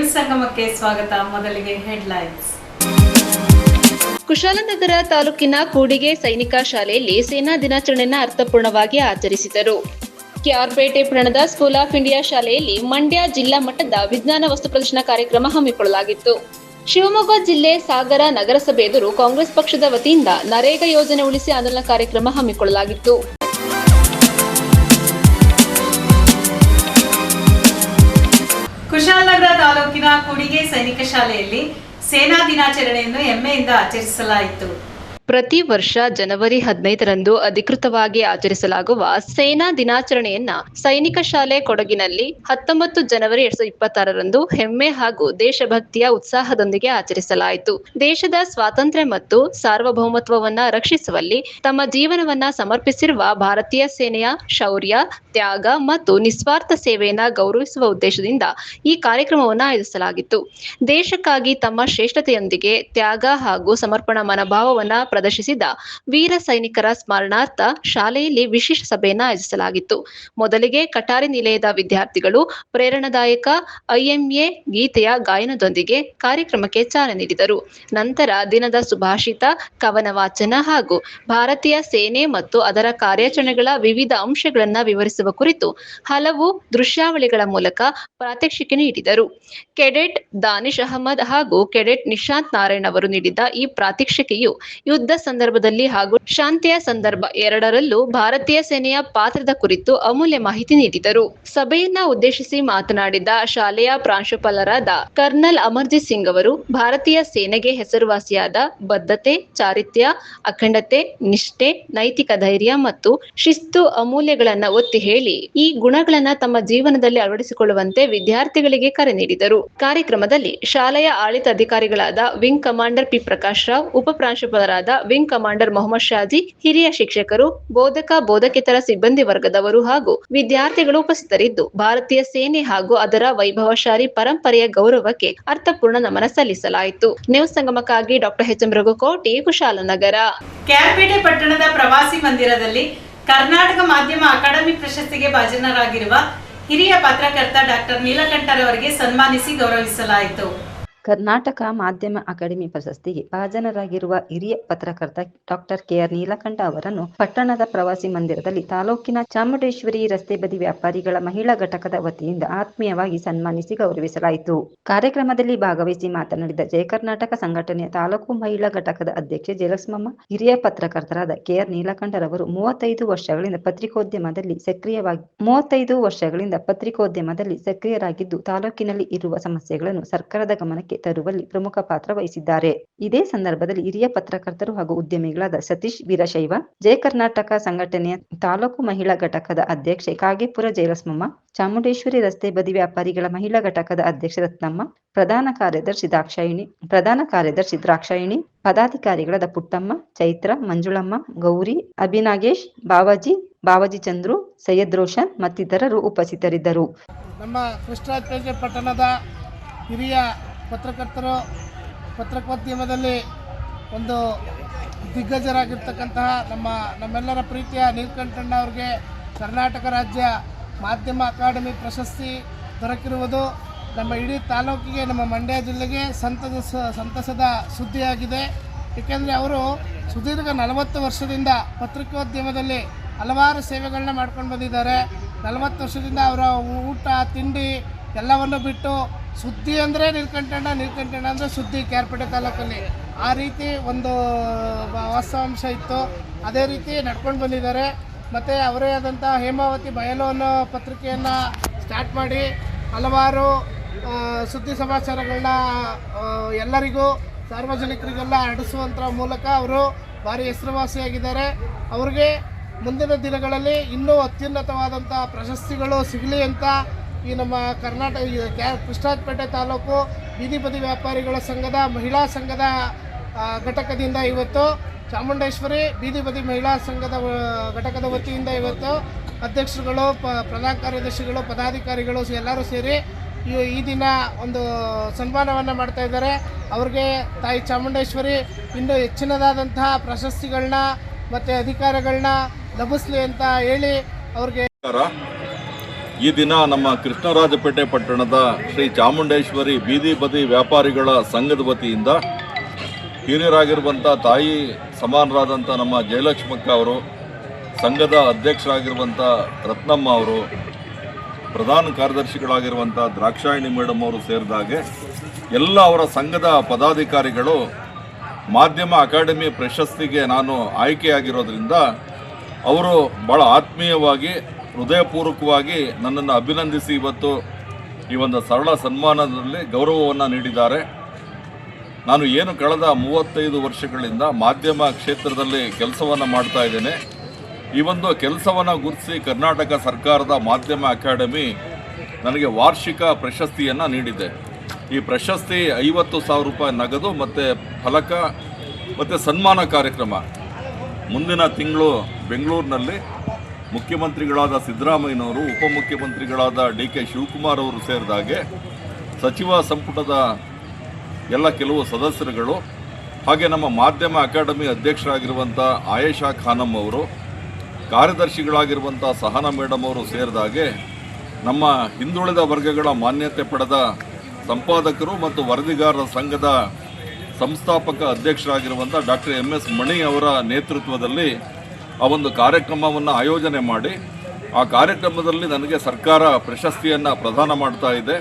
News ಸಂಗಮಕ್ಕೆ ಸ್ವಾಗತ. ಮೊದಲಿಗೆ headlines. Kushalnagar ತಾಲೂಕಿನ ಕೂಡಿಗೆ ಸೈನಿಕ ಶಾಲೆಯಲ್ಲಿ ಸೇನಾ ದಿನಾಚರಣೆಯನ್ನು ಅರ್ಥಪೂರ್ಣವಾಗಿ ಆಚರಿಸಿದರು. ಕೆಆರ್ಪೇಟೆ ಪಟ್ಟಣದ ಸ್ಕೂಲ್ ಆಫ್ ಇಂಡಿಯಾ ಶಾಲೆಯಲ್ಲಿ ಮಂಡ್ಯ ಜಿಲ್ಲಾ ಮಟ್ಟದ ವಿಜ್ಞಾನ ವಸ್ತು ಪ್ರದರ್ಶನ ಕಾರ್ಯಕ್ರಮ ಹಮ್ಮಿಕೊಳ್ಳಲಾಗಿತ್ತು. ಶಿವಮೊಗ್ಗ ಜಿಲ್ಲೆ ಸಾಗರ ನಗರಸಭೆ ಎದುರು ಕಾಂಗ್ರೆಸ್ ಪಕ್ಷದ ವತಿಯಿಂದ ನರೇಗಾ ಯೋಜನೆ ಉಳಿಸಿ ಆಂದೋಲನ ಕಾರ್ಯಕ್ರಮ ಹಮ್ಮಿಕೊಳ್ಳಲಾಗಿತ್ತು. ಕುಶಾಲನಗರ ತಾಲೂಕಿನ ಕೂಡಿಗೆ ಸೈನಿಕ ಶಾಲೆಯಲ್ಲಿ ಸೇನಾ ದಿನಾಚರಣೆಯನ್ನು ಹೆಮ್ಮೆಯಿಂದ ಆಚರಿಸಲಾಯಿತು. ಪ್ರತಿ ವರ್ಷ ಜನವರಿ 15ರಂದು ಅಧಿಕೃತವಾಗಿ ಆಚರಿಸಲಾಗುವ ಸೇನಾ ದಿನಾಚರಣೆಯನ್ನ ಸೈನಿಕ ಶಾಲೆ ಕೊಡಗಿನಲ್ಲಿ 19 ಜನವರಿ 2026ರಂದು ಹೆಮ್ಮೆ ಹಾಗೂ ದೇಶಭಕ್ತಿಯ ಉತ್ಸಾಹದೊಂದಿಗೆ ಆಚರಿಸಲಾಯಿತು. ದೇಶದ ಸ್ವಾತಂತ್ರ್ಯ ಮತ್ತು ಸಾರ್ವಭೌಮತ್ವವನ್ನ ರಕ್ಷಿಸುವಲ್ಲಿ ತಮ್ಮ ಜೀವನವನ್ನ ಸಮರ್ಪಿಸಿರುವ ಭಾರತೀಯ ಸೇನೆಯ ಶೌರ್ಯ, ತ್ಯಾಗ ಮತ್ತು ನಿಸ್ವಾರ್ಥ ಸೇವೆಯನ್ನ ಗೌರವಿಸುವ ಉದ್ದೇಶದಿಂದ ಈ ಕಾರ್ಯಕ್ರಮವನ್ನು ಆಯೋಜಿಸಲಾಗಿತ್ತು. ದೇಶಕ್ಕಾಗಿ ತಮ್ಮ ಶ್ರೇಷ್ಠತೆಯೊಂದಿಗೆ ತ್ಯಾಗ ಹಾಗೂ ಸಮರ್ಪಣಾ ಮನೋಭಾವವನ್ನ ಪ್ರದರ್ಶಿಸಿದ ವೀರ ಸೈನಿಕರ ಸ್ಮರಣಾರ್ಥ ಶಾಲೆಯಲ್ಲಿ ವಿಶೇಷ ಸಭೆಯನ್ನು ಆಯೋಜಿಸಲಾಗಿತ್ತು. ಮೊದಲಿಗೆ ಕಟಾರಿ ನಿಲಯದ ವಿದ್ಯಾರ್ಥಿಗಳು ಪ್ರೇರಣಾದಾಯಕ ಐಎಂಎ ಗೀತೆಯ ಗಾಯನದೊಂದಿಗೆ ಕಾರ್ಯಕ್ರಮಕ್ಕೆ ಚಾಲನೆ ನೀಡಿದರು. ನಂತರ ದಿನದ ಸುಭಾಷಿತ, ಕವನ ವಾಚನ ಹಾಗೂ ಭಾರತೀಯ ಸೇನೆ ಮತ್ತು ಅದರ ಕಾರ್ಯಾಚರಣೆಗಳ ವಿವಿಧ ಅಂಶಗಳನ್ನು ವಿವರಿಸುವ ಕುರಿತು ಹಲವು ದೃಶ್ಯಾವಳಿಗಳ ಮೂಲಕ ಪ್ರಾತ್ಯಕ್ಷಿಕೆ ನೀಡಿದರು. ಕೆಡೆಟ್ ದಾನಿಶ್ ಅಹಮದ್ ಹಾಗೂ ಕೆಡೆಟ್ ನಿಶಾಂತ್ ನಾರಾಯಣ್ ಅವರು ನೀಡಿದ ಈ ಪ್ರಾತ್ಯಕ್ಷಿಕೆಯು ಯುದ್ಧ ಸಂದರ್ಭದಲ್ಲಿ ಹಾಗೂ ಶಾಂತಿಯ ಸಂದರ್ಭ ಎರಡರಲ್ಲೂ ಭಾರತೀಯ ಸೇನೆಯ ಪಾತ್ರದ ಕುರಿತು ಅಮೂಲ್ಯ ಮಾಹಿತಿ ನೀಡಿದರು. ಸಭೆಯನ್ನ ಉದ್ದೇಶಿಸಿ ಮಾತನಾಡಿದ ಶಾಲೆಯ ಪ್ರಾಂಶುಪಾಲರಾದ ಕರ್ನಲ್ ಅಮರ್ಜಿತ್ ಸಿಂಗ್ ಅವರು, ಭಾರತೀಯ ಸೇನೆಗೆ ಹೆಸರುವಾಸಿಯಾದ ಬದ್ಧತೆ, ಚಾರಿತ್ರ್ಯ, ಅಖಂಡತೆ, ನಿಷ್ಠೆ, ನೈತಿಕ ಧೈರ್ಯ ಮತ್ತು ಶಿಸ್ತು ಅಮೂಲ್ಯಗಳನ್ನ ಒತ್ತಿ ಹೇಳಿ ಈ ಗುಣಗಳನ್ನ ತಮ್ಮ ಜೀವನದಲ್ಲಿ ಅಳವಡಿಸಿಕೊಳ್ಳುವಂತೆ ವಿದ್ಯಾರ್ಥಿಗಳಿಗೆ ಕರೆ ನೀಡಿದರು. ಕಾರ್ಯಕ್ರಮದಲ್ಲಿ ಶಾಲೆಯ ಆಡಳಿತ ಅಧಿಕಾರಿಗಳಾದ wing commander P Prakash Rao, ಉಪ ಪ್ರಾಂಶುಪಾಲರಾದ ವಿಂಗ್ ಕಮಾಂಡರ್ ಮೊಹಮ್ಮದ್ ಶಾಜಿ, ಹಿರಿಯ ಶಿಕ್ಷಕರು, ಬೋಧಕೇತರ ಸಿಬ್ಬಂದಿ ವರ್ಗದವರು ಹಾಗೂ ವಿದ್ಯಾರ್ಥಿಗಳು ಉಪಸ್ಥಿತರಿದ್ದು ಭಾರತೀಯ ಸೇನೆ ಹಾಗೂ ಅದರ ವೈಭವಶಾಲಿ ಪರಂಪರೆಯ ಗೌರವಕ್ಕೆ ಅರ್ಥಪೂರ್ಣ ನಮನ ಸಲ್ಲಿಸಲಾಯಿತು. ನ್ಯೂಸ್ ಸಂಗಮಕ್ಕಾಗಿ doctor H M Raghukoti, Kushalanagar. KR Pete ಪಟ್ಟಣದ ಪ್ರವಾಸಿ ಮಂದಿರದಲ್ಲಿ ಕರ್ನಾಟಕ ಮಾಧ್ಯಮ ಅಕಾಡೆಮಿ ಪ್ರಶಸ್ತಿಗೆ ಭಾಜನರಾಗಿರುವ ಹಿರಿಯ ಪತ್ರಕರ್ತ ಡಾಕ್ಟರ್ ನೀಲಕಂಠರವರಿಗೆ ಸನ್ಮಾನಿಸಿ ಗೌರವಿಸಲಾಯಿತು. ಕರ್ನಾಟಕ ಮಾಧ್ಯಮ ಅಕಾಡೆಮಿ ಪ್ರಶಸ್ತಿಗೆ ಭಾಜನರಾಗಿರುವ ಹಿರಿಯ ಪತ್ರಕರ್ತ ಡಾಕ್ಟರ್ ಕೆಆರ್ ನೀಲಕಂಠ ಅವರನ್ನು ಪಟ್ಟಣದ ಪ್ರವಾಸಿ ಮಂದಿರದಲ್ಲಿ ತಾಲೂಕಿನ ಚಾಮುಂಡೇಶ್ವರಿ ರಸ್ತೆ ಬದಿ ವ್ಯಾಪಾರಿಗಳ ಮಹಿಳಾ ಘಟಕದ ವತಿಯಿಂದ ಆತ್ಮೀಯವಾಗಿ ಸನ್ಮಾನಿಸಿ ಗೌರವಿಸಲಾಯಿತು. ಕಾರ್ಯಕ್ರಮದಲ್ಲಿ ಭಾಗವಹಿಸಿ ಮಾತನಾಡಿದ ಜಯ ಕರ್ನಾಟಕ ಸಂಘಟನೆಯ ತಾಲೂಕು ಮಹಿಳಾ ಘಟಕದ ಅಧ್ಯಕ್ಷೆ ಜಯಲಕ್ಷ್ಮಮ್ಮ, ಹಿರಿಯ ಪತ್ರಕರ್ತರಾದ ಕೆಆರ್ ನೀಲಕಂಠರವರು 35 ವರ್ಷಗಳಿಂದ ಪತ್ರಿಕೋದ್ಯಮದಲ್ಲಿ ಸಕ್ರಿಯರಾಗಿದ್ದು ತಾಲೂಕಿನಲ್ಲಿ ಇರುವ ಸಮಸ್ಯೆಗಳನ್ನು ಸರ್ಕಾರದ ಗಮನಕ್ಕೆ ತರುವಲ್ಲಿ ಪ್ರಮುಖ ಪಾತ್ರ ವಹಿಸಿದ್ದಾರೆ. ಇದೇ ಸಂದರ್ಭದಲ್ಲಿ ಹಿರಿಯ ಪತ್ರಕರ್ತರು ಹಾಗೂ ಉದ್ಯಮಿಗಳಾದ ಸತೀಶ್ ವೀರಶೈವ, ಜಯ ಕರ್ನಾಟಕ ಸಂಘಟನೆಯ ತಾಲೂಕು ಮಹಿಳಾ ಘಟಕದ ಅಧ್ಯಕ್ಷೆ ಕಾಗೇಪುರ ಜಯಲಕ್ಷ್ಮಮ್ಮ, ಚಾಮುಂಡೇಶ್ವರಿ ರಸ್ತೆ ಬದಿ ವ್ಯಾಪಾರಿಗಳ ಮಹಿಳಾ ಘಟಕದ ಅಧ್ಯಕ್ಷೆ ರತ್ನಮ್ಮ, ಪ್ರಧಾನ ಕಾರ್ಯದರ್ಶಿ ದ್ರಾಕ್ಷಾಯಿಣಿ, ಪದಾಧಿಕಾರಿಗಳಾದ ಪುಟ್ಟಮ್ಮ, ಚೈತ್ರ, ಮಂಜುಳಮ್ಮ, ಗೌರಿ, ಅಭಿನಾಗೇಶ್, ಬಾವಾಜಿ ಚಂದ್ರು, ಸೈಯದ್ ರೋಷನ್ ಮತ್ತಿತರರು ಉಪಸ್ಥಿತರಿದ್ದರು. ನಮ್ಮ ಕೃಷ್ಣರಾಜಪೇಟೆ ಪಟ್ಟಣದ ಹಿರಿಯ ಪತ್ರಕರ್ತರು, ಪತ್ರಿಕೋದ್ಯಮದಲ್ಲಿ ಒಂದು ದಿಗ್ಗಜರಾಗಿರ್ತಕ್ಕಂತಹ ನಮ್ಮೆಲ್ಲರ ಪ್ರೀತಿಯ ನೀಲಕಂಠಣ್ಣ ಅವರಿಗೆ ಕರ್ನಾಟಕ ರಾಜ್ಯ ಮಾಧ್ಯಮ ಅಕಾಡೆಮಿ ಪ್ರಶಸ್ತಿ ದೊರಕಿರುವುದು ನಮ್ಮ ಇಡೀ ತಾಲೂಕಿಗೆ, ನಮ್ಮ ಮಂಡ್ಯ ಜಿಲ್ಲೆಗೆ ಸಂತಸದ ಸುದ್ದಿಯಾಗಿದೆ. ಏಕೆಂದರೆ ಅವರು ಸುದೀರ್ಘ 40 ವರ್ಷದಿಂದ ಪತ್ರಿಕೋದ್ಯಮದಲ್ಲಿ ಹಲವಾರು ಸೇವೆಗಳನ್ನ ಮಾಡ್ಕೊಂಡು ಬಂದಿದ್ದಾರೆ. 40 ವರ್ಷದಿಂದ ಅವರ ಊಟ ತಿಂಡಿ ಎಲ್ಲವನ್ನು ಬಿಟ್ಟು ಸುದ್ದಿ ಅಂದರೆ ನೀಲಕಂಠಣ್ಣ ಅಂದರೆ ಸುದ್ದಿ ಕೆಆರ್ಪೇಟೆ ತಾಲೂಕಲ್ಲಿ ಆ ರೀತಿ ಒಂದು ವಾಸ್ತವಾಂಶ ಇತ್ತು. ಅದೇ ರೀತಿ ನಡ್ಕೊಂಡು ಬಂದಿದ್ದಾರೆ. ಮತ್ತು ಅವರೇ ಆದಂಥ ಹೇಮಾವತಿ ಬಯಲು ಅನ್ನೋ ಪತ್ರಿಕೆಯನ್ನು ಸ್ಟಾರ್ಟ್ ಮಾಡಿ ಹಲವಾರು ಸುದ್ದಿ ಸಮಾಚಾರಗಳನ್ನ ಎಲ್ಲರಿಗೂ ಸಾರ್ವಜನಿಕರಿಗೆಲ್ಲ ಹರಡಿಸುವಂಥ ಮೂಲಕ ಅವರು ಭಾರಿ ಹೆಸರುವಾಸಿಯಾಗಿದ್ದಾರೆ. ಅವ್ರಿಗೆ ಮುಂದಿನ ದಿನಗಳಲ್ಲಿ ಇನ್ನೂ ಅತ್ಯುನ್ನತವಾದಂಥ ಪ್ರಶಸ್ತಿಗಳು ಸಿಗಲಿ ಅಂತ ಈ ನಮ್ಮ ಕೃಷ್ಣರಾಜಪೇಟೆ ತಾಲೂಕು ಬೀದಿ ಬದಿ ವ್ಯಾಪಾರಿಗಳ ಸಂಘದ ಮಹಿಳಾ ಸಂಘದ ಘಟಕದಿಂದ ಇವತ್ತು ಚಾಮುಂಡೇಶ್ವರಿ ಬೀದಿ ಬದಿ ಮಹಿಳಾ ಸಂಘದ ಘಟಕದ ವತಿಯಿಂದ ಇವತ್ತು ಅಧ್ಯಕ್ಷರುಗಳು, ಪ್ರಧಾನ ಕಾರ್ಯದರ್ಶಿಗಳು, ಪದಾಧಿಕಾರಿಗಳು ಎಲ್ಲರೂ ಸೇರಿ ಈ ದಿನ ಒಂದು ಸನ್ಮಾನವನ್ನು ಮಾಡ್ತಾ ಇದ್ದಾರೆ. ಅವ್ರಿಗೆ ತಾಯಿ ಚಾಮುಂಡೇಶ್ವರಿ ಇನ್ನೂ ಹೆಚ್ಚಿನದಾದಂತಹ ಪ್ರಶಸ್ತಿಗಳನ್ನ ಮತ್ತು ಅಧಿಕಾರಗಳನ್ನ ಲಭಿಸಲಿ ಅಂತ ಹೇಳಿ ಅವ್ರಿಗೆ ಈ ದಿನ ನಮ್ಮ ಕೃಷ್ಣರಾಜಪೇಟೆ ಪಟ್ಟಣದ ಶ್ರೀ ಚಾಮುಂಡೇಶ್ವರಿ ಬೀದಿ ಬದಿ ವ್ಯಾಪಾರಿಗಳ ಸಂಘದ ವತಿಯಿಂದ ಹಿರಿಯರಾಗಿರುವಂಥ ತಾಯಿ ಸಮಾನರಾದಂಥ ನಮ್ಮ ಜಯಲಕ್ಷ್ಮಕ್ಕ ಅವರು, ಸಂಘದ ಅಧ್ಯಕ್ಷರಾಗಿರುವಂಥ ರತ್ನಮ್ಮ ಅವರು, ಪ್ರಧಾನ ಕಾರ್ಯದರ್ಶಿಗಳಾಗಿರುವಂಥ ದ್ರಾಕ್ಷಾಯಣಿ ಮೇಡಮ್ ಅವರು ಸೇರಿದಾಗೆ ಎಲ್ಲ ಅವರ ಸಂಘದ ಪದಾಧಿಕಾರಿಗಳು ಮಾಧ್ಯಮ ಅಕಾಡೆಮಿ ಪ್ರಶಸ್ತಿಗೆ ನಾನು ಆಯ್ಕೆಯಾಗಿರೋದ್ರಿಂದ ಅವರು ಭಾಳ ಆತ್ಮೀಯವಾಗಿ ಹೃದಯಪೂರ್ವಕವಾಗಿ ನನ್ನನ್ನು ಅಭಿನಂದಿಸಿ ಇವತ್ತು ಈ ಒಂದು ಸರಳ ಸನ್ಮಾನದಲ್ಲಿ ಗೌರವವನ್ನು ನೀಡಿದ್ದಾರೆ. ನಾನು ಏನು ಕಳೆದ 35 ವರ್ಷಗಳಿಂದ ಮಾಧ್ಯಮ ಕ್ಷೇತ್ರದಲ್ಲಿ ಕೆಲಸವನ್ನು ಮಾಡ್ತಾ ಇದ್ದೇನೆ. ಈ ಒಂದು ಕೆಲಸವನ್ನು ಗುರುತಿಸಿ ಕರ್ನಾಟಕ ಸರ್ಕಾರದ ಮಾಧ್ಯಮ ಅಕಾಡೆಮಿ ನನಗೆ ವಾರ್ಷಿಕ ಪ್ರಶಸ್ತಿಯನ್ನು ನೀಡಿದೆ. ಈ ಪ್ರಶಸ್ತಿ 50,000 ರೂಪಾಯಿ ನಗದು ಮತ್ತು ಫಲಕ ಮತ್ತು ಸನ್ಮಾನ ಕಾರ್ಯಕ್ರಮ ಮುಂದಿನ ತಿಂಗಳು ಬೆಂಗಳೂರಿನಲ್ಲಿ ಮುಖ್ಯಮಂತ್ರಿಗಳಾದ ಸಿದ್ದರಾಮಯ್ಯನವರು, ಉಪಮುಖ್ಯಮಂತ್ರಿಗಳಾದ DK ಶಿವಕುಮಾರ್ ಅವರು ಸೇರಿದಾಗೆ ಸಚಿವ ಸಂಪುಟದ ಎಲ್ಲ ಕೆಲವು ಸದಸ್ಯರುಗಳು, ಹಾಗೆ ನಮ್ಮ ಮಾಧ್ಯಮ ಅಕಾಡೆಮಿ ಅಧ್ಯಕ್ಷರಾಗಿರುವಂಥ ಆಯೇಷಾ ಖಾನಮ್ ಅವರು, ಕಾರ್ಯದರ್ಶಿಗಳಾಗಿರುವಂಥ ಸಹನಾ ಮೇಡಮ್ ಅವರು ಸೇರಿದಾಗೆ ನಮ್ಮ ಹಿಂದುಳಿದ ವರ್ಗಗಳ ಮಾನ್ಯತೆ ಪಡೆದ ಸಂಪಾದಕರು ಮತ್ತು ವರದಿಗಾರರ ಸಂಘದ ಸಂಸ್ಥಾಪಕ ಅಧ್ಯಕ್ಷರಾಗಿರುವಂಥ ಡಾಕ್ಟರ್ MS ಮಣಿ ಅವರ ನೇತೃತ್ವದಲ್ಲಿ ಆ ಒಂದು ಕಾರ್ಯಕ್ರಮವನ್ನು ಆಯೋಜನೆ ಮಾಡಿ ಆ ಕಾರ್ಯಕ್ರಮದಲ್ಲಿ ನನಗೆ ಸರ್ಕಾರ ಪ್ರಶಸ್ತಿಯನ್ನು ಪ್ರದಾನ ಮಾಡ್ತಾ ಇದೆ.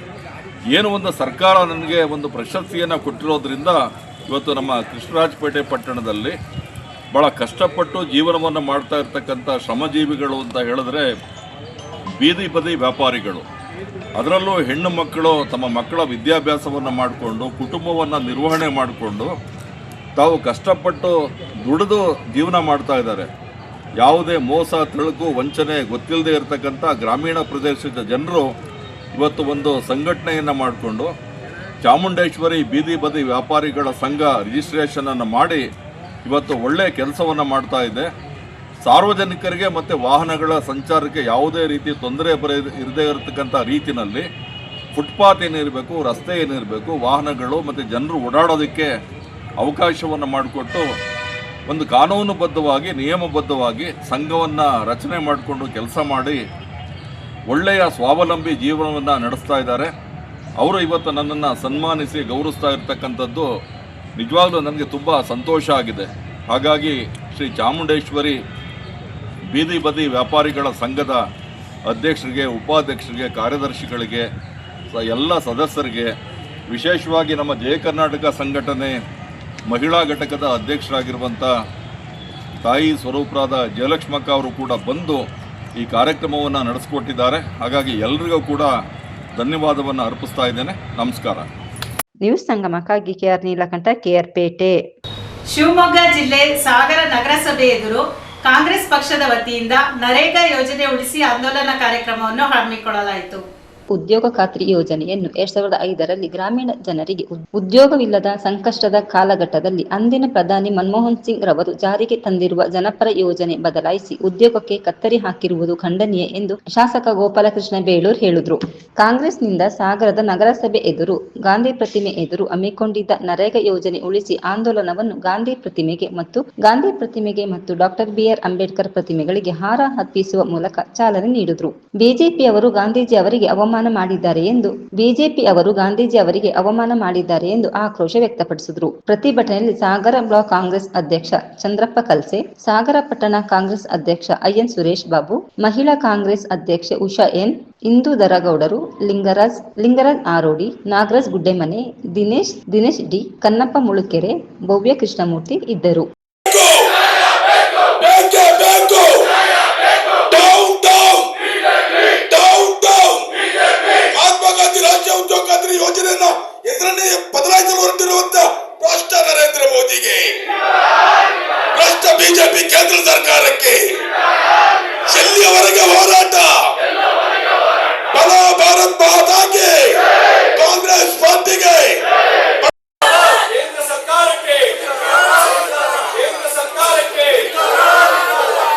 ಏನು ಒಂದು ಸರ್ಕಾರ ನನಗೆ ಒಂದು ಪ್ರಶಸ್ತಿಯನ್ನು ಕೊಟ್ಟಿರೋದ್ರಿಂದ ಇವತ್ತು ನಮ್ಮ ಕೃಷ್ಣರಾಜಪೇಟೆ ಪಟ್ಟಣದಲ್ಲಿ ಭಾಳ ಕಷ್ಟಪಟ್ಟು ಜೀವನವನ್ನು ಮಾಡ್ತಾ ಇರ್ತಕ್ಕಂಥ ಶ್ರಮಜೀವಿಗಳು ಅಂತ ಹೇಳಿದ್ರೆ ಬೀದಿ ಬದಿ ವ್ಯಾಪಾರಿಗಳು, ಅದರಲ್ಲೂ ಹೆಣ್ಣು ಮಕ್ಕಳು ತಮ್ಮ ಮಕ್ಕಳ ವಿದ್ಯಾಭ್ಯಾಸವನ್ನು ಮಾಡಿಕೊಂಡು ಕುಟುಂಬವನ್ನು ನಿರ್ವಹಣೆ ಮಾಡಿಕೊಂಡು ತಾವು ಕಷ್ಟಪಟ್ಟು ದುಡಿದು ಜೀವನ ಮಾಡ್ತಾ ಇದ್ದಾರೆ. ಯಾವುದೇ ಮೋಸ, ತಳುಕು, ವಂಚನೆ ಗೊತ್ತಿಲ್ಲದೆ ಇರತಕ್ಕಂಥ ಗ್ರಾಮೀಣ ಪ್ರದೇಶದ ಜನರು ಇವತ್ತು ಒಂದು ಸಂಘಟನೆಯನ್ನು ಮಾಡಿಕೊಂಡು ಚಾಮುಂಡೇಶ್ವರಿ ಬೀದಿ ಬದಿ ವ್ಯಾಪಾರಿಗಳ ಸಂಘ ರಿಜಿಸ್ಟ್ರೇಷನನ್ನು ಮಾಡಿ ಇವತ್ತು ಒಳ್ಳೆಯ ಕೆಲಸವನ್ನು ಮಾಡ್ತಾ ಇದೆ. ಸಾರ್ವಜನಿಕರಿಗೆ ಮತ್ತು ವಾಹನಗಳ ಸಂಚಾರಕ್ಕೆ ಯಾವುದೇ ರೀತಿ ತೊಂದರೆ ಇರದೇ ಇರತಕ್ಕಂಥ ರೀತಿಯಲ್ಲಿ ಫುಟ್ಪಾತ್ ಏನಿರಬೇಕು, ರಸ್ತೆ ಏನಿರಬೇಕು, ವಾಹನಗಳು ಮತ್ತು ಜನರು ಓಡಾಡೋದಕ್ಕೆ ಅವಕಾಶವನ್ನು ಮಾಡಿಕೊಟ್ಟು ಒಂದು ಕಾನೂನುಬದ್ಧವಾಗಿ ನಿಯಮಬದ್ಧವಾಗಿ ಸಂಘವನ್ನು ರಚನೆ ಮಾಡಿಕೊಂಡು ಕೆಲಸ ಮಾಡಿ ಒಳ್ಳೆಯ ಸ್ವಾವಲಂಬಿ ಜೀವನವನ್ನು ನಡೆಸ್ತಾ ಇದ್ದಾರೆ. ಅವರು ಇವತ್ತು ನನ್ನನ್ನು ಸನ್ಮಾನಿಸಿ ಗೌರವಿಸ್ತಾ ಇರ್ತಕ್ಕಂಥದ್ದು ನಿಜವಾಗ್ಲೂ ನನಗೆ ತುಂಬ ಸಂತೋಷ ಆಗಿದೆ. ಹಾಗಾಗಿ ಶ್ರೀ ಚಾಮುಂಡೇಶ್ವರಿ ಬೀದಿ ಬದಿ ವ್ಯಾಪಾರಿಗಳ ಸಂಘದ ಅಧ್ಯಕ್ಷರಿಗೆ, ಉಪಾಧ್ಯಕ್ಷರಿಗೆ, ಕಾರ್ಯದರ್ಶಿಗಳಿಗೆ, ಎಲ್ಲ ಸದಸ್ಯರಿಗೆ, ವಿಶೇಷವಾಗಿ ನಮ್ಮ ಜಯ ಕರ್ನಾಟಕ ಸಂಘಟನೆ ಮಹಿಳಾ ಘಟಕದ ಅಧ್ಯಕ್ಷರಾಗಿರುವಂಥ ತಾಯಿ ಸ್ವರೂಪರಾದ ಜಯಲಕ್ಷ್ಮಕ್ಕ ಅವರು ಕೂಡ ಬಂದು ಈ ಕಾರ್ಯಕ್ರಮವನ್ನು ನಡೆಸಿಕೊಟ್ಟಿದ್ದಾರೆ. ಹಾಗಾಗಿ ಎಲ್ಲರಿಗೂ ಕೂಡ ಧನ್ಯವಾದವನ್ನು ಅರ್ಪಿಸ್ತಾ ಇದ್ದೇನೆ. ನಮಸ್ಕಾರ. ನ್ಯೂಸ್ ಸಂಗಮಕ್ಕಾಗಿ KR ನೀಲಕಂಠ, KR ಪೇಟೆ. ಶಿವಮೊಗ್ಗ ಜಿಲ್ಲೆ ಸಾಗರ ನಗರಸಭೆ ಎದುರು ಕಾಂಗ್ರೆಸ್ ಪಕ್ಷದ ವತಿಯಿಂದ ನರೇಗಾ ಯೋಜನೆ ಉಳಿಸಿ ಆಂದೋಲನ ಕಾರ್ಯಕ್ರಮವನ್ನು ಹಮ್ಮಿಕೊಳ್ಳಲಾಯಿತು. ಉದ್ಯೋಗ ಖಾತ್ರಿ ಯೋಜನೆಯನ್ನು 2005ರಲ್ಲಿ ಗ್ರಾಮೀಣ ಜನರಿಗೆ ಉದ್ಯೋಗವಿಲ್ಲದ ಸಂಕಷ್ಟದ ಕಾಲಘಟ್ಟದಲ್ಲಿ ಅಂದಿನ ಪ್ರಧಾನಿ ಮನಮೋಹನ್ ಸಿಂಗ್ ರವರು ಜಾರಿಗೆ ತಂದಿರುವ ಜನಪರ ಯೋಜನೆ ಬದಲಾಯಿಸಿ ಉದ್ಯೋಗಕ್ಕೆ ಕತ್ತರಿ ಹಾಕಿರುವುದು ಖಂಡನೀಯ ಎಂದು ಶಾಸಕ ಗೋಪಾಲಕೃಷ್ಣ ಬೇಳೂರ್ ಹೇಳಿದರು. ಕಾಂಗ್ರೆಸ್ನಿಂದ ಸಾಗರದ ನಗರಸಭೆ ಎದುರು ಗಾಂಧಿ ಪ್ರತಿಮೆ ಎದುರು ಹಮ್ಮಿಕೊಂಡಿದ್ದ ನರೇಗಾ ಯೋಜನೆ ಉಳಿಸಿ ಆಂದೋಲನವನ್ನು ಗಾಂಧಿ ಪ್ರತಿಮೆಗೆ ಮತ್ತು ಡಾಕ್ಟರ್ BR ಅಂಬೇಡ್ಕರ್ ಪ್ರತಿಮೆಗಳಿಗೆ ಹಾರ ಅರ್ಪಿಸುವ ಮೂಲಕ ಚಾಲನೆ ನೀಡಿದರು. ಬಿಜೆಪಿ ಅವರು ಗಾಂಧೀಜಿ ಅವರಿಗೆ ಅವಮಾನ ಮಾಡಿದ್ದಾರೆ ಎಂದು ಆಕ್ರೋಶ ವ್ಯಕ್ತಪಡಿಸಿದರು. ಪ್ರತಿಭಟನೆಯಲ್ಲಿ ಸಾಗರ ಬ್ಲಾಕ್ ಕಾಂಗ್ರೆಸ್ ಅಧ್ಯಕ್ಷ ಚಂದ್ರಪ್ಪ ಕಲ್ಸೆ, ಸಾಗರ ಪಟ್ಟಣ ಕಾಂಗ್ರೆಸ್ ಅಧ್ಯಕ್ಷ IN ಸುರೇಶ್ ಬಾಬು, ಮಹಿಳಾ ಕಾಂಗ್ರೆಸ್ ಅಧ್ಯಕ್ಷೆ ಉಷಾ ಎನ್, ಇಂದು ದರಗೌಡರು, ಲಿಂಗರಾಜ್ ಆರೋಡಿ, ನಾಗರಾಜ್ ಗುಡ್ಡೆಮನೆ, ದಿನೇಶ್ ಡಿ, ಕನ್ನಪ್ಪ ಮುಳುಕೆರೆ, ಭವ್ಯ ಕೃಷ್ಣಮೂರ್ತಿ ಇದ್ದರು. ರಾಜ್ಯ ಉದ್ಯೋಗ ಖಾತ್ರಿ ಯೋಜನೆಯನ್ನು ಎದುರನ್ನೇ ಬದಲಾಯಿಸಲು ಹೊರಟಿರುವಂತಹ ಭ್ರಷ್ಟ ನರೇಂದ್ರ ಮೋದಿಗೆ, ಭ್ರಷ್ಟ ಬಿಜೆಪಿ ಕೇಂದ್ರ ಸರ್ಕಾರಕ್ಕೆ ಎಲ್ಲಿಯವರೆಗೆ ಹೋರಾಟ? ಬಲ ಭಾರತ್ ಮಾತಾಗೆ, ಕಾಂಗ್ರೆಸ್ ಪಾರ್ಟಿಗೆ, ಕೇಂದ್ರ ಸರ್ಕಾರಕ್ಕೆ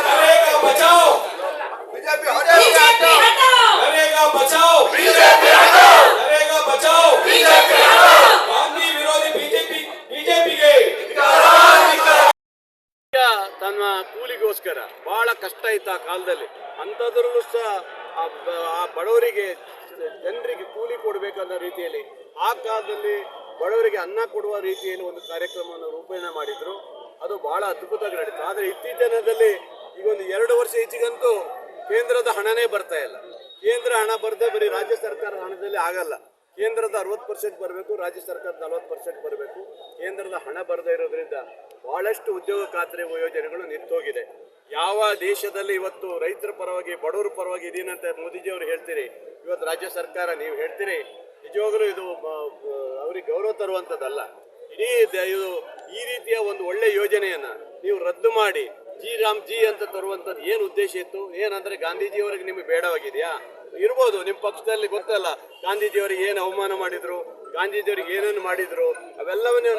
ನರೇಗಾ ಬಚಾओ, नरेगा बचाओ, नरेगा बचाओ, गांधी विरोधी बीजेपीಗೆ ತನ್ನ ಕೂಲಿಗೋಸ್ಕರ ಬಹಳ ಕಷ್ಟ ಇತ್ತು ಆ ಕಾಲದಲ್ಲಿ. ಅಂಥದ್ರಲ್ಲೂ ಸಹ ಆ ಬಡವರಿಗೆ ಜನರಿಗೆ ಕೂಲಿ ಕೊಡಬೇಕನ್ನೋ ರೀತಿಯಲ್ಲಿ ಆ ಕಾಲದಲ್ಲಿ ಬಡವರಿಗೆ ಅನ್ನ ಕೊಡುವ ರೀತಿಯಲ್ಲಿ ಒಂದು ಕಾರ್ಯಕ್ರಮವನ್ನು ರೂಪಣೆ ಮಾಡಿದರು. ಅದು ಬಹಳ ಅದ್ಭುತವಾಗಿ ನಡೀತು. ಆದರೆ ಇತ್ತೀಚಿನ ದಿನದಲ್ಲಿ ಈಗ ಒಂದು 2 ವರ್ಷ ಈಚೆಗಂತೂ ಕೇಂದ್ರದ ಹಣನೇ ಬರ್ತಾ ಇಲ್ಲ. ಕೇಂದ್ರ ಹಣ ಬರದೆ ಬರೀ ರಾಜ್ಯ ಸರ್ಕಾರದ ಹಣದಲ್ಲಿ ಆಗಲ್ಲ. ಕೇಂದ್ರದ 60% ಬರಬೇಕು, ರಾಜ್ಯ ಸರ್ಕಾರದ 40% ಬರಬೇಕು. ಕೇಂದ್ರದ ಹಣ ಬರದೇ ಇರೋದ್ರಿಂದ ಬಹಳಷ್ಟು ಉದ್ಯೋಗ ಖಾತ್ರಿ ಯೋಜನೆಗಳು ನಿಂತೋಗಿದೆ. ಯಾವ ದೇಶದಲ್ಲಿ ಇವತ್ತು ರೈತರ ಪರವಾಗಿ ಬಡವರ ಪರವಾಗಿ ಇದೀನಂತ ಮೋದಿಜಿಯವರು ಹೇಳ್ತೀರಿ, ಇವತ್ತು ರಾಜ್ಯ ಸರ್ಕಾರ ನೀವು ಹೇಳ್ತೀರಿ, ನಿಜವಾಗಲೂ ಇದು ಅವ್ರಿಗೆ ಗೌರವ ತರುವಂಥದ್ದಲ್ಲ. ಇಡೀ ಇದು ಈ ರೀತಿಯ ಒಂದು ಒಳ್ಳೆ ಯೋಜನೆಯನ್ನು ನೀವು ರದ್ದು ಮಾಡಿ ಜಿ ಅಂತ ತರುವಂಥದ್ದು ಏನು ಉದ್ದೇಶ ಇತ್ತು? ಏನಂದರೆ ಗಾಂಧೀಜಿಯವರಿಗೆ ನಿಮಗೆ ಬೇಡವಾಗಿದೆಯಾ? ಇರ್ಬೋದು, ನಿಮ್ಮ ಪಕ್ಷದಲ್ಲಿ ಗೊತ್ತಲ್ಲ ಗಾಂಧೀಜಿಯವರಿಗೆ ಏನು ಅವಮಾನ ಮಾಡಿದರು, ಗಾಂಧೀಜಿಯವರಿಗೆ ಏನೇನು ಮಾಡಿದರು, ಅವೆಲ್ಲವನ್ನೂ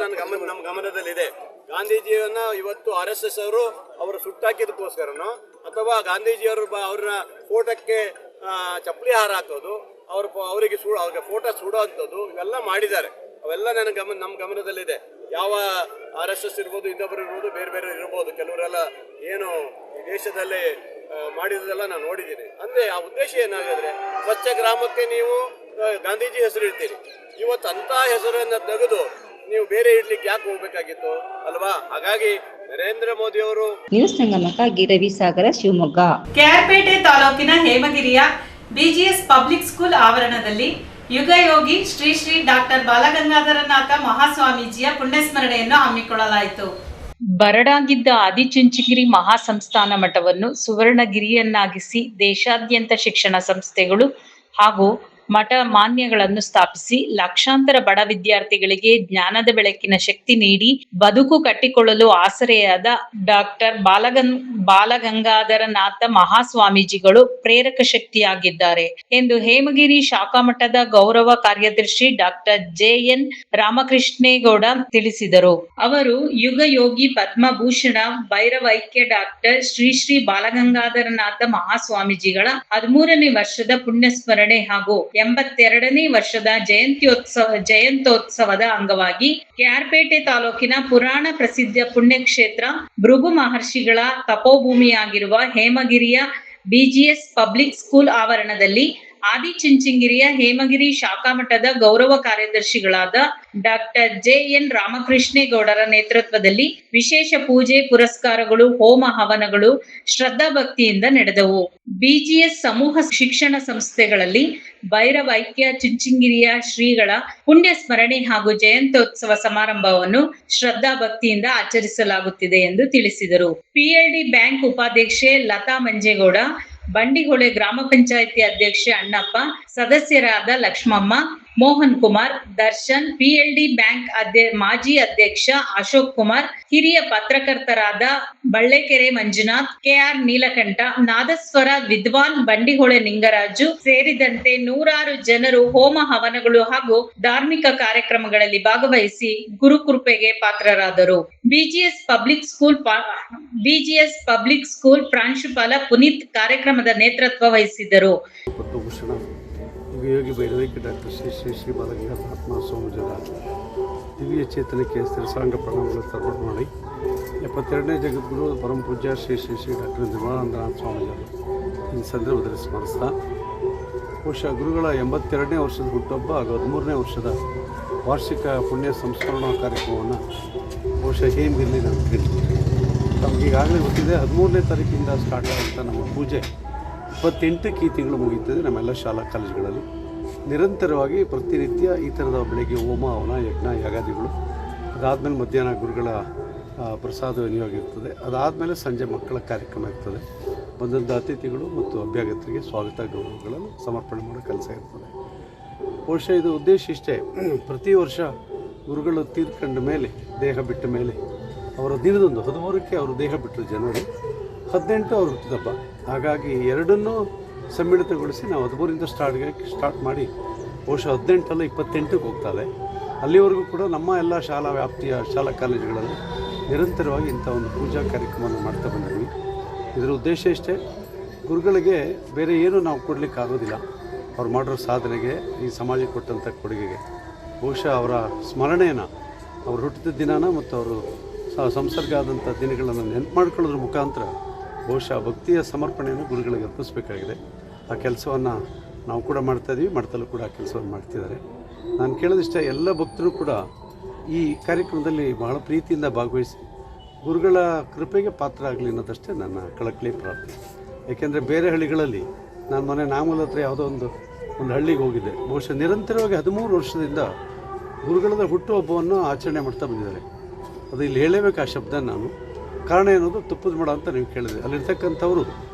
ನಮ್ಮ ಗಮನದಲ್ಲಿದೆ. ಗಾಂಧೀಜಿಯನ್ನು ಇವತ್ತು RSS ಅವರು ಸುಟ್ಟಾಕಿದ್ದಕ್ಕೋಸ್ಕರನೋ ಅಥವಾ ಗಾಂಧೀಜಿಯವರು ಅವ್ರನ್ನ ಫೋಟೋಕ್ಕೆ ಚಪ್ಪಲಿ ಹಾರ ಹಾಕೋದು, ಅವರಿಗೆ ಫೋಟೋ ಸುಡೋ ಅಂಥದ್ದು ಇವೆಲ್ಲ ಮಾಡಿದ್ದಾರೆ. ಅವೆಲ್ಲ ನಮ್ಮ ಗಮನದಲ್ಲಿದೆ. ಯಾವ RSS ಇರ್ಬೋದು, ಇನ್ನೊಬ್ಬರು ಇರ್ಬೋದು, ಬೇರೆ ಬೇರೆ ಇರ್ಬೋದು, ಕೆಲವರೆಲ್ಲ ಏನು ಈ ದೇಶದಲ್ಲೇ ಮಾಡಿರೋದೆಲ್ಲ ನಾನು ನೋಡಿದ್ದೀನಿ. ಅಂದರೆ ಆ ಉದ್ದೇಶ ಏನಾಗಿದ್ರೆ ಸ್ವಚ್ಛ ಗ್ರಾಮಕ್ಕೆ ನೀವು ಗಾಂಧೀಜಿ ಹೆಸರು ಇಡ್ತೀರಿ. ಇವತ್ತು ಅಂಥ ಹೆಸರನ್ನು ತೆಗೆದು ನೀವು ಬೇರೆ ಇಡ್ಲಿಕ್ಕೆ ಯಾಕೆ ಹೋಗ್ಬೇಕಾಗಿತ್ತು ಅಲ್ವಾ? ಹಾಗಾಗಿ ನರೇಂದ್ರ ಮೋದಿ ಅವರು ನ್ಯೂಸ್ ಸಂಗಮಕ್ಕಾಗಿ ರವಿ ಸಾಗರ, ಶಿವಮೊಗ್ಗ. ಕೆಆರ್ಪೇಟೆ ತಾಲೂಕಿನ ಹೇಮಗಿರಿಯ BGS ಪಬ್ಲಿಕ್ ಸ್ಕೂಲ್ ಆವರಣದಲ್ಲಿ ಯುಗಯೋಗಿ ಶ್ರೀ ಶ್ರೀ ಡಾಕ್ಟರ್ ಬಾಲಗಂಗಾಧರನಾಥ ಮಹಾಸ್ವಾಮೀಜಿಯ ಪುಣ್ಯಸ್ಮರಣೆಯನ್ನು ಹಮ್ಮಿಕೊಳ್ಳಲಾಯಿತು. ಬರಡಾಗಿದ್ದ ಆದಿಚುಂಚನಗಿರಿ ಮಹಾಸಂಸ್ಥಾನ ಮಠವನ್ನು ಸುವರ್ಣಗಿರಿಯನ್ನಾಗಿಸಿ ದೇಶಾದ್ಯಂತ ಶಿಕ್ಷಣ ಸಂಸ್ಥೆಗಳು ಹಾಗೂ ಮಠ ಮಾನ್ಯಗಳನ್ನು ಸ್ಥಾಪಿಸಿ ಲಕ್ಷಾಂತರ ಬಡ ವಿದ್ಯಾರ್ಥಿಗಳಿಗೆ ಜ್ಞಾನದ ಬೆಳಕಿನ ಶಕ್ತಿ ನೀಡಿ ಬದುಕು ಕಟ್ಟಿಕೊಳ್ಳಲು ಆಸರೆಯಾದ ಡಾಕ್ಟರ್ ಬಾಲಗಂಗಾಧರನಾಥ ಮಹಾಸ್ವಾಮೀಜಿಗಳು ಪ್ರೇರಕ ಶಕ್ತಿಯಾಗಿದ್ದಾರೆ ಎಂದು ಹೇಮಗಿರಿ ಶಾಖಾ ಮಠದ ಗೌರವ ಕಾರ್ಯದರ್ಶಿ ಡಾಕ್ಟರ್ JN ರಾಮಕೃಷ್ಣೇಗೌಡ ತಿಳಿಸಿದರು. ಅವರು ಯುಗಯೋಗಿ ಪದ್ಮಭೂಷಣ ಭೈರವೈಕ್ಯ ಡಾಕ್ಟರ್ ಶ್ರೀ ಶ್ರೀ ಬಾಲಗಂಗಾಧರನಾಥ ಮಹಾಸ್ವಾಮೀಜಿಗಳ 13ನೇ ವರ್ಷದ ಪುಣ್ಯಸ್ಮರಣೆ ಹಾಗೂ 82ನೇ ವರ್ಷದ ಜಯಂತ್ಯೋತ್ಸವದ ಅಂಗವಾಗಿ ಕೆಆರ್ಪೇಟೆ ತಾಲೂಕಿನ ಪುರಾಣ ಪ್ರಸಿದ್ಧ ಪುಣ್ಯಕ್ಷೇತ್ರ ಭೃಗು ಮಹರ್ಷಿಗಳ ತಪೋಭೂಮಿಯಾಗಿರುವ ಹೇಮಗಿರಿಯ BGS ಪಬ್ಲಿಕ್ ಸ್ಕೂಲ್ ಆವರಣದಲ್ಲಿ ಆದಿಚುಂಚನಗಿರಿಯ ಹೇಮಗಿರಿ ಶಾಖಾ ಮಠದ ಗೌರವ ಕಾರ್ಯದರ್ಶಿಗಳಾದ ಡಾಕ್ಟರ್ JN ರಾಮಕೃಷ್ಣೇಗೌಡರ ನೇತೃತ್ವದಲ್ಲಿ ವಿಶೇಷ ಪೂಜೆ ಪುರಸ್ಕಾರಗಳು, ಹೋಮ ಹವನಗಳು ಶ್ರದ್ಧಾಭಕ್ತಿಯಿಂದ ನಡೆದವು. BGS ಸಮೂಹ ಶಿಕ್ಷಣ ಸಂಸ್ಥೆಗಳಲ್ಲಿ ಭೈರವೈಕ್ಯ ಚುಂಚನಗಿರಿಯ ಶ್ರೀಗಳ ಪುಣ್ಯ ಸ್ಮರಣೆ ಹಾಗೂ ಜಯಂತ್ಯೋತ್ಸವ ಸಮಾರಂಭವನ್ನು ಶ್ರದ್ಧಾಭಕ್ತಿಯಿಂದ ಆಚರಿಸಲಾಗುತ್ತಿದೆ ಎಂದು ತಿಳಿಸಿದರು. PLD ಬ್ಯಾಂಕ್ ಉಪಾಧ್ಯಕ್ಷೆ ಲತಾ ಮಂಜೇಗೌಡ, ಬಂಡಿಹೊಳೆ ಗ್ರಾಮ ಪಂಚಾಯಿತಿ ಅಧ್ಯಕ್ಷೆ ಅಣ್ಣಪ್ಪ, ಸದಸ್ಯರಾದ ಲಕ್ಷ್ಮಮ್ಮ, ಮೋಹನ್ ಕುಮಾರ್, ದರ್ಶನ್, PLD ಬ್ಯಾಂಕ್ ಮಾಜಿ ಅಧ್ಯಕ್ಷ ಅಶೋಕ್ ಕುಮಾರ್, ಹಿರಿಯ ಪತ್ರಕರ್ತರಾದ ಬಳ್ಳೆಕೆರೆ ಮಂಜುನಾಥ್, KR ನೀಲಕಂಠ, ನಾದಸ್ವರ ವಿದ್ವಾನ್ ಬಂಡಿಹೊಳೆ ನಿಂಗರಾಜು ಸೇರಿದಂತೆ ನೂರಾರು ಜನರು ಹೋಮ ಹವನಗಳು ಹಾಗೂ ಧಾರ್ಮಿಕ ಕಾರ್ಯಕ್ರಮಗಳಲ್ಲಿ ಭಾಗವಹಿಸಿ ಗುರುಕೃಪೆಗೆ ಪಾತ್ರರಾದರು. BGS ಪಬ್ಲಿಕ್ ಸ್ಕೂಲ್ ಪ್ರಾಂಶುಪಾಲ ಪುನೀತ್ ಕಾರ್ಯಕ್ರಮದ ನೇತೃತ್ವ ವಹಿಸಿದ್ದರು. ಯುಗಯೋಗಿ ಭೈರವೈಕ್ಯ ಡಾಕ್ಟರ್ ಶ್ರೀ ಶ್ರೀ ಬಾಲಗಂಗಾಧರ ಮಹಾಸ್ವಾಮೀಜಿಗಳ ದಿವ್ಯ ಚೇತನಕ್ಕೆ ಸ್ಥಿರಸಾಂಗ ಪ್ರಣಾಮಗಳು ತರ್ಪಣ ಮಾಡಿ 72ನೇ ಜಗದ್ಗುರು ಪರಮ ಪೂಜ್ಯ ಶ್ರೀ ಶ್ರೀ ಶ್ರೀ ಡಾಕ್ಟರ್ ನಿರ್ಮಲಾನಂದನಾಥ ಸ್ವಾಮೀಜಿಗಳು ಈ ಸಂದರ್ಭದಲ್ಲಿ ಸ್ಮರಿಸ್ತಾ ಬಹುಶಃ ಗುರುಗಳ 82ನೇ ವರ್ಷದ ಹುಟ್ಟುಹಬ್ಬ ಹಾಗೂ 13ನೇ ವರ್ಷದ ವಾರ್ಷಿಕ ಪುಣ್ಯ ಸಂಸ್ಮರಣಾ ಕಾರ್ಯಕ್ರಮವನ್ನು ಬಹುಶಃ ಹೇಮಗಿರಿಲಿ ನಾನು ಕೇಳಿದ್ದೀನಿ. ನಮ್ಗೆ ಈಗಾಗಲೇ ಗೊತ್ತಿದೆ 13ನೇ ತಾರೀಕಿಂದ ಸ್ಟಾರ್ಟ್ ಆಗುವಂಥ ನಮ್ಮ ಪೂಜೆ 28ಕ್ಕೆ ಈ ತಿಂಗಳು ಮುಗಿಯುತ್ತದೆ. ನಮ್ಮೆಲ್ಲ ಶಾಲಾ ಕಾಲೇಜುಗಳಲ್ಲಿ ನಿರಂತರವಾಗಿ ಪ್ರತಿನಿತ್ಯ ಈ ಥರದ ಬೆಳಗ್ಗೆ ಹೋಮ ಹವನ ಯಜ್ಞ ಯಾಗಾದಿಗಳು, ಅದಾದಮೇಲೆ ಮಧ್ಯಾಹ್ನ ಗುರುಗಳ ಪ್ರಸಾದ ವಿನಿಯೋಗ ಇರ್ತದೆ. ಅದಾದಮೇಲೆ ಸಂಜೆ ಮಕ್ಕಳ ಕಾರ್ಯಕ್ರಮ ಇರ್ತದೆ. ಬಂದಂಥ ಅತಿಥಿಗಳು ಮತ್ತು ಅಭ್ಯಾಗತರಿಗೆ ಸ್ವಾಗತ ಗೌರವಗಳನ್ನು ಸಮರ್ಪಣೆ ಮಾಡೋ ಕೆಲಸ ಇರ್ತದೆ. ಬಹುಶಃ ಇದು ಉದ್ದೇಶ ಇಷ್ಟೇ, ಪ್ರತಿ ವರ್ಷ ಗುರುಗಳು ತೀರ್ಕೊಂಡ ಮೇಲೆ, ದೇಹ ಬಿಟ್ಟ ಮೇಲೆ ಅವರ ದಿನದೊಂದು 13ಕ್ಕೆ ಅವರು ದೇಹ ಬಿಟ್ಟರು ಜನವರಿ, 18 ಅವ್ರ ಹುಟ್ಟಿದಬ್ಬ. ಹಾಗಾಗಿ ಎರಡನ್ನೂ ಸಮ್ಮಿಳಿತಗೊಳಿಸಿ ನಾವು 13ರಿಂದ ಸ್ಟಾರ್ಟ್ ಮಾಡಿ ಬಹುಶಃ 18 28ಕ್ಕೆ ಹೋಗ್ತದೆ. ಅಲ್ಲಿವರೆಗೂ ಕೂಡ ನಮ್ಮ ಎಲ್ಲ ಶಾಲಾ ವ್ಯಾಪ್ತಿಯ ಶಾಲಾ ಕಾಲೇಜುಗಳಲ್ಲಿ ನಿರಂತರವಾಗಿ ಇಂಥ ಒಂದು ಪೂಜಾ ಕಾರ್ಯಕ್ರಮವನ್ನು ಮಾಡ್ತಾ ಬಂದಿದ್ವಿ. ಇದರ ಉದ್ದೇಶ ಇಷ್ಟೇ, ಗುರುಗಳಿಗೆ ಬೇರೆ ಏನು ನಾವು ಕೊಡಲಿಕ್ಕಾಗೋದಿಲ್ಲ. ಅವ್ರು ಮಾಡಿರೋ ಸಾಧನೆಗೆ, ಈ ಸಮಾಜಕ್ಕೆ ಕೊಟ್ಟಂಥ ಕೊಡುಗೆಗೆ ಬಹುಶಃ ಅವರ ಸ್ಮರಣೆಯನ್ನು, ಅವರು ಹುಟ್ಟಿದ ದಿನಾನ ಮತ್ತು ಅವರು ಸಂಸರ್ಗ ಆದಂಥ ದಿನಗಳನ್ನು ನೆನಪು ಮಾಡ್ಕೊಳ್ಳೋದ್ರ ಮುಖಾಂತರ ಬಹುಶಃ ಭಕ್ತಿಯ ಸಮರ್ಪಣೆಯನ್ನು ಗುರುಗಳಿಗೆ ಅರ್ಪಿಸಬೇಕಾಗಿದೆ. ಆ ಕೆಲಸವನ್ನು ನಾವು ಕೂಡ ಮಾಡ್ತಾಯಿದ್ದೀವಿ, ಮಾಡ್ತಲೂ ಕೂಡ ಆ ಕೆಲಸವನ್ನು ಮಾಡ್ತಿದ್ದಾರೆ. ನಾನು ಕೇಳೋದಿಷ್ಟ, ಎಲ್ಲ ಭಕ್ತರು ಕೂಡ ಈ ಕಾರ್ಯಕ್ರಮದಲ್ಲಿ ಬಹಳ ಪ್ರೀತಿಯಿಂದ ಭಾಗವಹಿಸಿ ಗುರುಗಳ ಕೃಪೆಗೆ ಪಾತ್ರ ಆಗಲಿ ಅನ್ನೋದಷ್ಟೇ ನನ್ನ ಕಳಕಳಿ ಪ್ರಾರ್ಥನೆ. ಏಕೆಂದರೆ ಬೇರೆ ಹಳ್ಳಿಗಳಲ್ಲಿ ನಾನು ಮೊನ್ನೆ ನಾಮೂಲ ಹತ್ರ ಯಾವುದೋ ಒಂದು ಹಳ್ಳಿಗೆ ಹೋಗಿದ್ದೆ. ಬಹುಶಃ ನಿರಂತರವಾಗಿ 13 ವರ್ಷದಿಂದ ಗುರುಗಳ ಹುಟ್ಟುಹಬ್ಬವನ್ನು ಆಚರಣೆ ಮಾಡ್ತಾ ಬಂದಿದ್ದಾರೆ. ಅದು ಇಲ್ಲಿ ಹೇಳಲೇಬೇಕು ಆ ಶಬ್ದ ನಾನು. ಕಾರಣ ಏನೋದು ತುಪ್ಪದ ಮಡ ಅಂತ ನೀವು ಕೇಳಿದೆ. ಅಲ್ಲಿರ್ತಕ್ಕಂಥವರು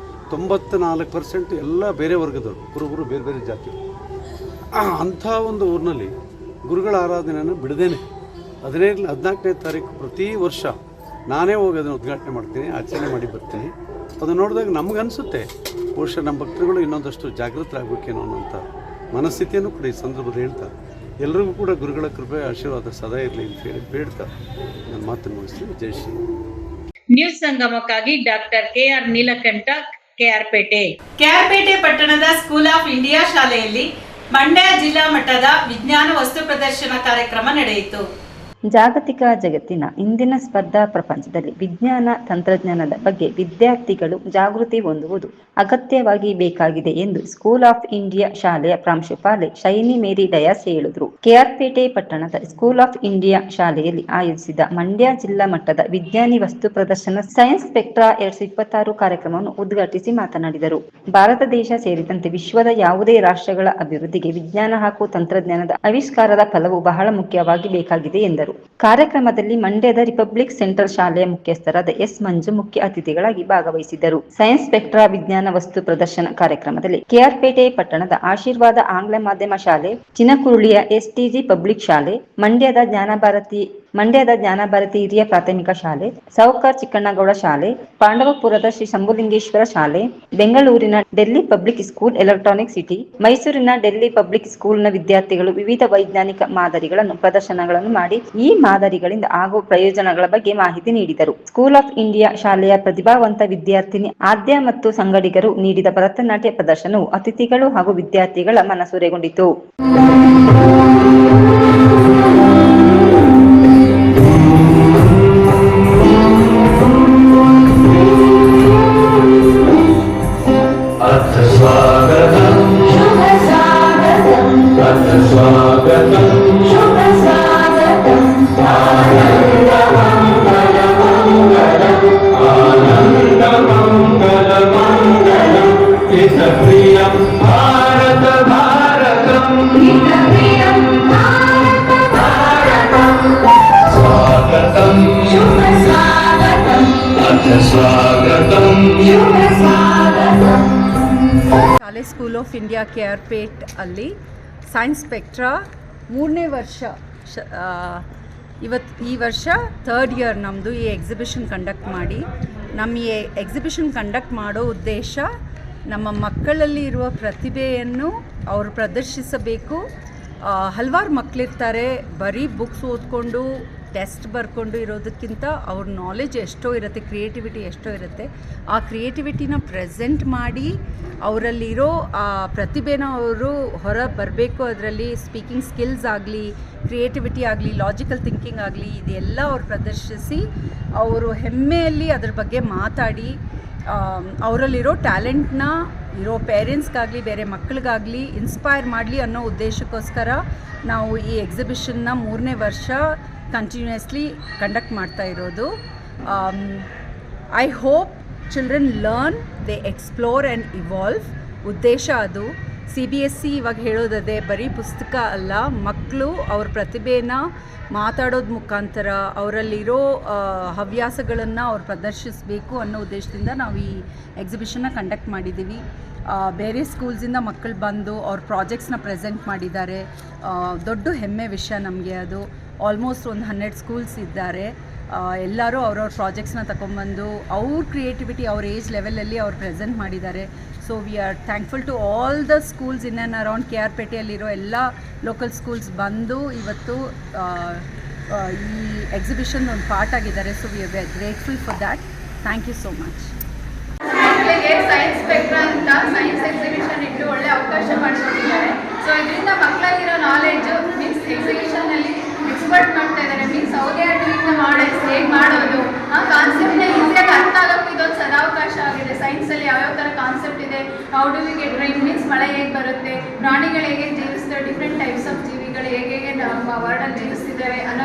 94% ಎಲ್ಲ ಬೇರೆ ವರ್ಗದವರು, ಕುರುಬರು, ಬೇರೆ ಬೇರೆ ಜಾತಿ. ಅಂಥ ಒಂದು ಊರಿನಲ್ಲಿ ಗುರುಗಳ ಆರಾಧನೆಯನ್ನು ಬಿಡದೇನೆ 14ನೇ ತಾರೀಕು ಪ್ರತಿ ವರ್ಷ ನಾನೇ ಹೋಗಿ ಅದನ್ನು ಉದ್ಘಾಟನೆ ಮಾಡ್ತೀನಿ, ಆಚರಣೆ ಮಾಡಿ ಬರ್ತೀನಿ. ಅದು ನೋಡಿದಾಗ ನಮಗನ್ಸುತ್ತೆ ಬಹುಶಃ ನಮ್ಮ ಭಕ್ತರುಗಳು ಇನ್ನೊಂದಷ್ಟು ಜಾಗೃತರಾಗಬೇಕೇನೋ ಅನ್ನೋಂಥ ಮನಸ್ಥಿತಿಯನ್ನು ಕೂಡ ಈ ಸಂದರ್ಭದಲ್ಲಿ ಹೇಳ್ತಾ, ಎಲ್ಲರಿಗೂ ಕೂಡ ಗುರುಗಳ ಕೃಪೆ ಆಶೀರ್ವಾದ ಸದಾ ಇರಲಿ ಅಂತ ಹೇಳಿ ಬೇಡ್ತಾ ನನ್ನ ಮಾತನ್ನು ಮುಗಿಸ್ತೀನಿ. ಜೈ ಶ್ರೀ. ನ್ಯೂಸ್ ಸಂಗಮಕ್ಕಾಗಿ ಡಾಕ್ಟರ್ KR ನೀಲಕಂಠ, KR-ಪೇಟೆ. KR-ಪೇಟೆ ಪಟ್ಟಣದ ಸ್ಕೂಲ್ ಆಫ್ ಇಂಡಿಯಾ ಶಾಲೆಯಲ್ಲಿ ಮಂಡ್ಯ ಜಿಲ್ಲಾ ಮಟ್ಟದ ವಿಜ್ಞಾನ ವಸ್ತು ಪ್ರದರ್ಶನ ಕಾರ್ಯಕ್ರಮ ನಡೆಯಿತು. ಜಾಗತಿಕ ಜಗತ್ತಿನ ಇಂದಿನ ಸ್ಪರ್ಧಾ ಪ್ರಪಂಚದಲ್ಲಿ ವಿಜ್ಞಾನ ತಂತ್ರಜ್ಞಾನದ ಬಗ್ಗೆ ವಿದ್ಯಾರ್ಥಿಗಳು ಜಾಗೃತಿ ಹೊಂದುವುದು ಅಗತ್ಯವಾಗಿ ಬೇಕಾಗಿದೆ ಎಂದು ಸ್ಕೂಲ್ ಆಫ್ ಇಂಡಿಯಾ ಶಾಲೆಯ ಪ್ರಾಂಶುಪಾಲೆ ಶೈನಿ ಮೇರಿ ಡಯಾಸ್ ಹೇಳಿದರು. KR-ಪೇಟೆ ಪಟ್ಟಣದ ಸ್ಕೂಲ್ ಆಫ್ ಇಂಡಿಯಾ ಶಾಲೆಯಲ್ಲಿ ಆಯೋಜಿಸಿದ ಮಂಡ್ಯ ಜಿಲ್ಲಾ ಮಟ್ಟದ ವಿಜ್ಞಾನಿ ವಸ್ತು ಪ್ರದರ್ಶನ ಸೈನ್ಸ್ ಸ್ಪೆಕ್ಟ್ರಾ 2026 ಕಾರ್ಯಕ್ರಮವನ್ನು ಉದ್ಘಾಟಿಸಿ ಮಾತನಾಡಿದರು. ಭಾರತ ದೇಶ ಸೇರಿದಂತೆ ವಿಶ್ವದ ಯಾವುದೇ ರಾಷ್ಟ್ರಗಳ ಅಭಿವೃದ್ಧಿಗೆ ವಿಜ್ಞಾನ ಹಾಗೂ ತಂತ್ರಜ್ಞಾನದ ಆವಿಷ್ಕಾರದ ಫಲವು ಬಹಳ ಮುಖ್ಯವಾಗಿ ಬೇಕಾಗಿದೆ ಎಂದರು. ಕಾರ್ಯಕ್ರಮದಲ್ಲಿ ಮಂಡ್ಯದ ರಿಪಬ್ಲಿಕ್ ಸೆಂಟ್ರಲ್ ಶಾಲೆಯ ಮುಖ್ಯಸ್ಥರಾದ S ಮಂಜು ಮುಖ್ಯ ಅತಿಥಿಗಳಾಗಿ ಭಾಗವಹಿಸಿದ್ದರು. ಸೈನ್ಸ್ ಸ್ಪೆಕ್ಟ್ರಾ ವಿಜ್ಞಾನ ವಸ್ತು ಪ್ರದರ್ಶನ ಕಾರ್ಯಕ್ರಮದಲ್ಲಿ KR-ಪೇಟೆ ಪಟ್ಟಣದ ಆಶೀರ್ವಾದ ಆಂಗ್ಲ ಮಾಧ್ಯಮ ಶಾಲೆ, ಚಿನಕುರುಳಿಯ STG ಪಬ್ಲಿಕ್ ಶಾಲೆ, ಮಂಡ್ಯದ ಜ್ಞಾನಭಾರತಿ ಹಿರಿಯ ಪ್ರಾಥಮಿಕ ಶಾಲೆ, ಸಾವುಕಾರ್ ಚಿಕ್ಕಣ್ಣಗೌಡ ಶಾಲೆ, ಪಾಂಡವಪುರದ ಶ್ರೀ ಶಂಭುಲಿಂಗೇಶ್ವರ ಶಾಲೆ, ಬೆಂಗಳೂರಿನ Delhi public school electronic city, ಮೈಸೂರಿನ ಡೆಲ್ಲಿ ಪಬ್ಲಿಕ್ ಸ್ಕೂಲ್ನ ವಿದ್ಯಾರ್ಥಿಗಳು ವಿವಿಧ ವೈಜ್ಞಾನಿಕ ಮಾದರಿಗಳನ್ನು ಪ್ರದರ್ಶನಗಳನ್ನು ಮಾಡಿ ಈ ಮಾದರಿಗಳಿಂದ ಆಗುವ ಪ್ರಯೋಜನಗಳ ಬಗ್ಗೆ ಮಾಹಿತಿ ನೀಡಿದರು. ಸ್ಕೂಲ್ ಆಫ್ ಇಂಡಿಯಾ ಶಾಲೆಯ ಪ್ರತಿಭಾವಂತ ವಿದ್ಯಾರ್ಥಿನಿ ಆದ್ಯ ಮತ್ತು ಸಂಗಡಿಗರು ನೀಡಿದ ಭರತನಾಟ್ಯ ಪ್ರದರ್ಶನವು ಅತಿಥಿಗಳು ಹಾಗೂ ವಿದ್ಯಾರ್ಥಿಗಳ ಮನಸೂರೆಗೊಂಡಿತು. ಶಾಲೆ ಸ್ಕೂಲ್ ಆಫ್ ಇಂಡಿಯಾ KR-ಪೇಟ್ ಅಲ್ಲಿ ಸೈನ್ಸ್ ಸ್ಪೆಕ್ಟ್ರಾ 3ನೇ ವರ್ಷ, ಈ ವರ್ಷ 3rd ಇಯರ್ ನಮ್ಮದು ಈ ಎಕ್ಸಿಬಿಷನ್ ಕಂಡಕ್ಟ್ ಮಾಡಿ, ನಮ್ಮ ಈ ಎಕ್ಸಿಬಿಷನ್ ಕಂಡಕ್ಟ್ ಮಾಡೋ ಉದ್ದೇಶ ನಮ್ಮ ಮಕ್ಕಳಲ್ಲಿ ಇರುವ ಪ್ರತಿಭೆಯನ್ನು ಅವರು ಪ್ರದರ್ಶಿಸಬೇಕು. ಹಲವಾರು ಮಕ್ಕಳಿರ್ತಾರೆ ಬರೀ ಬುಕ್ಸ್ ಓದ್ಕೊಂಡು ಟೆಸ್ಟ್ ಬರ್ಕೊಂಡು ಇರೋದಕ್ಕಿಂತ ಅವ್ರ ನಾಲೆಜ್ ಎಷ್ಟೋ ಇರುತ್ತೆ, ಕ್ರಿಯೇಟಿವಿಟಿ ಎಷ್ಟೋ ಇರುತ್ತೆ. ಆ ಕ್ರಿಯೇಟಿವಿಟಿನ ಪ್ರೆಸೆಂಟ್ ಮಾಡಿ ಅವರಲ್ಲಿರೋ ಆ ಪ್ರತಿಭೆನ ಅವರು ಹೊರ ಬರಬೇಕು. ಅದರಲ್ಲಿ ಸ್ಪೀಕಿಂಗ್ ಸ್ಕಿಲ್ಸ್ ಆಗಲಿ, ಕ್ರಿಯೇಟಿವಿಟಿ ಆಗಲಿ, ಲಾಜಿಕಲ್ ಥಿಂಕಿಂಗ್ ಆಗಲಿ, ಇದೆಲ್ಲ ಅವ್ರು ಪ್ರದರ್ಶಿಸಿ ಅವರು ಹೆಮ್ಮೆಯಲ್ಲಿ ಅದ್ರ ಬಗ್ಗೆ ಮಾತಾಡಿ ಅವರಲ್ಲಿರೋ ಟ್ಯಾಲೆಂಟ್ನ ಇರೋ ಪೇರೆಂಟ್ಸ್ಗಾಗಲಿ ಬೇರೆ ಮಕ್ಕಳಿಗಾಗಲಿ ಇನ್ಸ್ಪೈರ್ ಮಾಡಲಿ ಅನ್ನೋ ಉದ್ದೇಶಕ್ಕೋಸ್ಕರ ನಾವು ಈ ಎಕ್ಸಿಬಿಷನ್ನ 3ನೇ ವರ್ಷ ಕಂಟಿನ್ಯೂಸ್ಲಿ ಕಂಡಕ್ಟ್ ಮಾಡ್ತಾ ಇರೋದು. I hope children learn, they explore and evolve. ಉದ್ದೇಶ ಅದು. CBSE ಇವಾಗ ಹೇಳೋದದೇ, ಬರೀ ಪುಸ್ತಕ ಅಲ್ಲ, ಮಕ್ಕಳು ಅವ್ರ ಪ್ರತಿಭೆನ ಮಾತಾಡೋದು ಮುಖಾಂತರ ಅವರಲ್ಲಿರೋ ಹವ್ಯಾಸಗಳನ್ನು ಅವ್ರು ಪ್ರದರ್ಶಿಸಬೇಕು ಅನ್ನೋ ಉದ್ದೇಶದಿಂದ ನಾವು ಈ ಎಕ್ಸಿಬಿಷನ್ನ ಕಂಡಕ್ಟ್ ಮಾಡಿದ್ದೀವಿ. ಬೇರೆ ಸ್ಕೂಲ್ಸಿಂದ ಮಕ್ಕಳು ಬಂದು ಅವ್ರ ಪ್ರಾಜೆಕ್ಟ್ಸ್ನ ಪ್ರೆಸೆಂಟ್ ಮಾಡಿದ್ದಾರೆ. ದೊಡ್ಡ ಹೆಮ್ಮೆ ವಿಷಯ ನಮಗೆ ಅದು. ಆಲ್ಮೋಸ್ಟ್ ಒಂದು 12 ಸ್ಕೂಲ್ಸ್ ಇದ್ದಾರೆ. ಎಲ್ಲರೂ ಅವ್ರವ್ರ ಪ್ರಾಜೆಕ್ಟ್ಸ್ನ ತಗೊಂಬಂದು ಅವ್ರ ಕ್ರಿಯೇಟಿವಿಟಿ ಅವ್ರ ಏಜ್ ಲೆವೆಲಲ್ಲಿ ಅವ್ರು ಪ್ರೆಸೆಂಟ್ ಮಾಡಿದ್ದಾರೆ. So we are thankful to all the schools in and around KR-ಪೇಟೆಯಲ್ಲಿರೋ ಎಲ್ಲ ಲೋಕಲ್ ಸ್ಕೂಲ್ಸ್ ಬಂದು ಇವತ್ತು ಈ ಎಕ್ಸಿಬಿಷನ್ ಒಂದು ಪಾರ್ಟ್ ಆಗಿದ್ದಾರೆ. So we are very grateful for that. Thank you so much. ಮಕ್ಕಳಿಗೆ ಸೈನ್ಸ್ ಸ್ಪೆಕ್ಟ್ರಾ ಅಂತ ಸೈನ್ಸ್ ಎಕ್ಸಿಬಿಷನ್ ಇಟ್ಟು ಒಳ್ಳೆ ಅವಕಾಶ ಮಾಡಿಕೊಟ್ಟಿದ್ದಾರೆ. ಸೊ ಇದರಿಂದ ಮಕ್ಕಳಲ್ಲಿರೋ ನಾಲೆಡ್ಜು ಮೀನ್ಸ್ ಎಕ್ಸಿಬಿಷನಲ್ಲಿ ಎಕ್ಸ್ಪರ್ಟ್ ಮಾಡ್ತಾ ಇದ್ದಾರೆ. ಮೀನ್ಸ್ ಅವ್ರಿಗೆ ಹೇಗೆ ಮಾಡೋದು, ಆ ಕಾನ್ಸೆಪ್ಟ್ನ ಈಸಿಯಾಗಿ ಅರ್ಥ ಆಗೋಕ್ಕೆ ಇದೊಂದು ಸದಾವಕಾಶ ಆಗಿದೆ. ಸೈನ್ಸಲ್ಲಿ ಯಾವ್ಯಾವ ಥರ ಕಾನ್ಸೆಪ್ಟ್ ಇದೆ, ಹೌ ಡು ವಿ ಗೆಟ್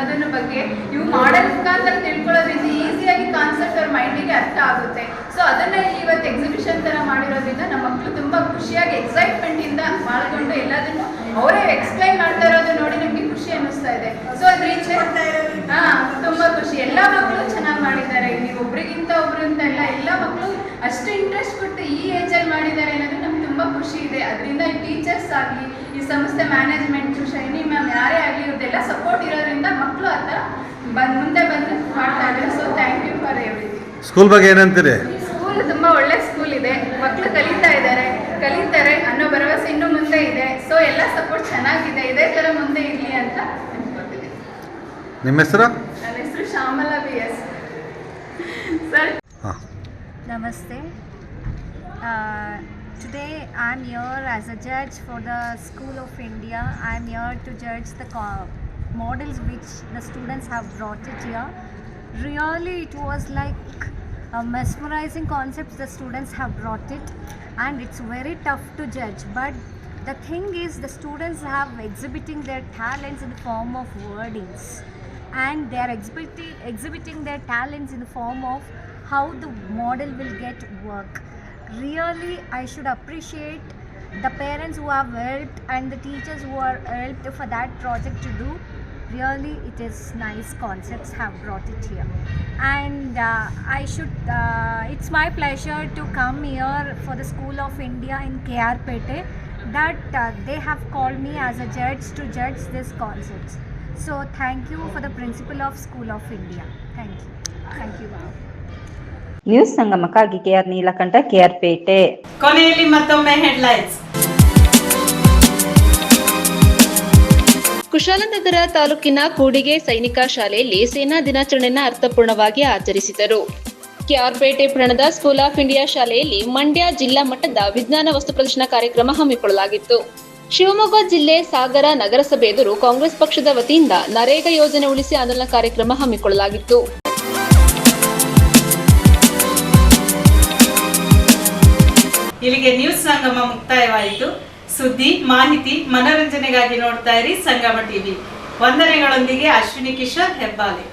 ಅನ್ನೋದನ್ನ ಬಗ್ಗೆ ಇವು ಮಾಡೆಲ್ ಮುಖಾಂತರ ತಿಳ್ಕೊಳ್ಳೋದ್ರಿಂದ ಈಸಿಯಾಗಿ ಕಾನ್ಸೆಪ್ಟ್ ಅವ್ರ ಮೈಂಡಿಗೆ ಅರ್ಥ ಆಗುತ್ತೆ. ಸೊ ಅದನ್ನ ಇವತ್ತು ಎಕ್ಸಿಬಿಷನ್ ತರ ಮಾಡಿರೋದ್ರಿಂದ ನಮ್ಮ ಮಕ್ಕಳು ತುಂಬಾ ಖುಷಿಯಾಗಿ ಎಕ್ಸೈಟ್ಮೆಂಟ್ ಇಂದ ಪಾಲ್ಗೊಂಡು ಎಲ್ಲದನ್ನು ಅವರೇ ಎಕ್ಸ್ಪ್ಲೈನ್ ಮಾಡ್ತಾ ಇರೋದು ನೋಡಿ ನಮ್ಗೆ ಖುಷಿ ಅನ್ನಿಸ್ತಾ ಇದೆ. ಸೊ ಅದ್ರಿಂದ ತುಂಬಾ ಖುಷಿ. ಎಲ್ಲ ಮಕ್ಕಳು ಚೆನ್ನಾಗಿ ಮಾಡಿದ್ದಾರೆ, ನೀವು ಒಬ್ರಿಗಿಂತ ಒಬ್ರು ಅಂತ ಎಲ್ಲ ಮಕ್ಕಳು ಅಷ್ಟು ಇಂಟ್ರೆಸ್ಟ್ ಕೊಟ್ಟು ಈ ಏಜ್ ಅಲ್ಲಿ ಮಾಡಿದ್ದಾರೆ ಅನ್ನೋದು ನಮ್ಗೆ ತುಂಬಾ ಖುಷಿ ಇದೆ. ಅದರಿಂದ ಈ ಟೀಚರ್ಸ್ ಆಗಲಿ, ಈ ಸಂಸ್ಥೆ ಮ್ಯಾನೇಜ್ಮೆಂಟ್, ಶೈನಿ ಮ್ಯಾಮ್ ಯಾರೇ ಆಗಲಿ ಇವ್ರದ್ದೆಲ್ಲ ಸಪೋರ್ಟ್ ಇರೋದ್ರಿಂದ ಮಕ್ಕಳು ಆ ಥರ ಮುಂದೆ ಬಂದು ಮಾಡ್ತಾ ಇದ್ದಾರೆ. So thank you for everything. School ಬಗ್ಗೆ ಏನಂತೀರಿ? ಸ್ಕೂಲ್ ತುಂಬಾ ಒಳ್ಳೆ ಸ್ಕೂಲ್ ಇದೆ, ಮಕ್ಕಳು ಕಲಿತಾರೆ ಅನ್ನೋ ಭರವಸೆ ಇನ್ನು ಮುಂದೆ ಇದೆ. ಸೊ ಎಲ್ಲ ಸಪೋರ್ಟ್ ಚೆನ್ನಾಗಿದೆ, ಇದೇ ತರ ಮುಂದೆ ಇರಲಿ ಅಂತ ಅನ್ಕೊಳ್ತೀನಿ. ನಿಮ್ಮ ಹೆಸರು? ನನ್ನ ಹೆಸರು ಶ್ಯಾಮಲಾ BS. ಸರ್ ನಮಸ್ತೆ. Today I am here as a judge for the School of India. I am here to judge the models which the students have brought it here. Really it was like a mesmerizing concepts the students have brought it, and it's very tough to judge, but the thing is the students have exhibiting their talents in the form of wordings, and they are exhibiting their talents in the form of how the model will get work. Really I should appreciate the parents who have helped and the teachers who are helped for that project to do. Really it is nice concepts have brought it here, and it's my pleasure to come here for the School of India in KR Pete, that they have called me as a judge to judge these concepts. So thank you for the principal of School of India. Thank you. News ಸಂಗಮಕ್ಕಾಗಿ KR Neelakantha, KR Pete. ಕೊನೆಯಲ್ಲಿ ಮತ್ತೊಮ್ಮೆ headlines. Kushalnagar ತಾಲೂಕಿನ ಕೂಡಿಗೆ ಸೈನಿಕ ಶಾಲೆಯಲ್ಲಿ ಸೇನಾ ದಿನಾಚರಣೆಯನ್ನು ಅರ್ಥಪೂರ್ಣವಾಗಿ ಆಚರಿಸಿದರು. KR ಪಟ್ಟಣದ ಸ್ಕೂಲ್ ಆಫ್ ಇಂಡಿಯಾ ಶಾಲೆಯಲ್ಲಿ ಮಂಡ್ಯ ಜಿಲ್ಲಾ ಮಟ್ಟದ ವಿಜ್ಞಾನ ವಸ್ತು ಪ್ರದರ್ಶನ ಕಾರ್ಯಕ್ರಮ ಹಮ್ಮಿಕೊಳ್ಳಲಾಗಿತ್ತು. ಶಿವಮೊಗ್ಗ ಜಿಲ್ಲೆ ಸಾಗರ ನಗರಸಭೆ ಎದುರು ಕಾಂಗ್ರೆಸ್ ಪಕ್ಷದ ವತಿಯಿಂದ ನರೇಗಾ ಯೋಜನೆ ಉಳಿಸಿ ಆಂದೋಲನ ಕಾರ್ಯಕ್ರಮ ಹಮ್ಮಿಕೊಳ್ಳಲಾಗಿತ್ತು. ಇಲ್ಲಿಗೆ ನ್ಯೂಸ್ ಸಂಗಮ ಮುಕ್ತಾಯವಾಯಿತು. ಸುದ್ದಿ, ಮಾಹಿತಿ, ಮನೋರಂಜನೆಗಾಗಿ ನೋಡ್ತಾ ಇರಿ ಸಂಗಮ ಟಿವಿ. ವಂದನೆಗಳೊಂದಿಗೆ ಅಶ್ವಿನಿ ಕಿಶೋರ್ ಹೆಬ್ಬಾಲೆ.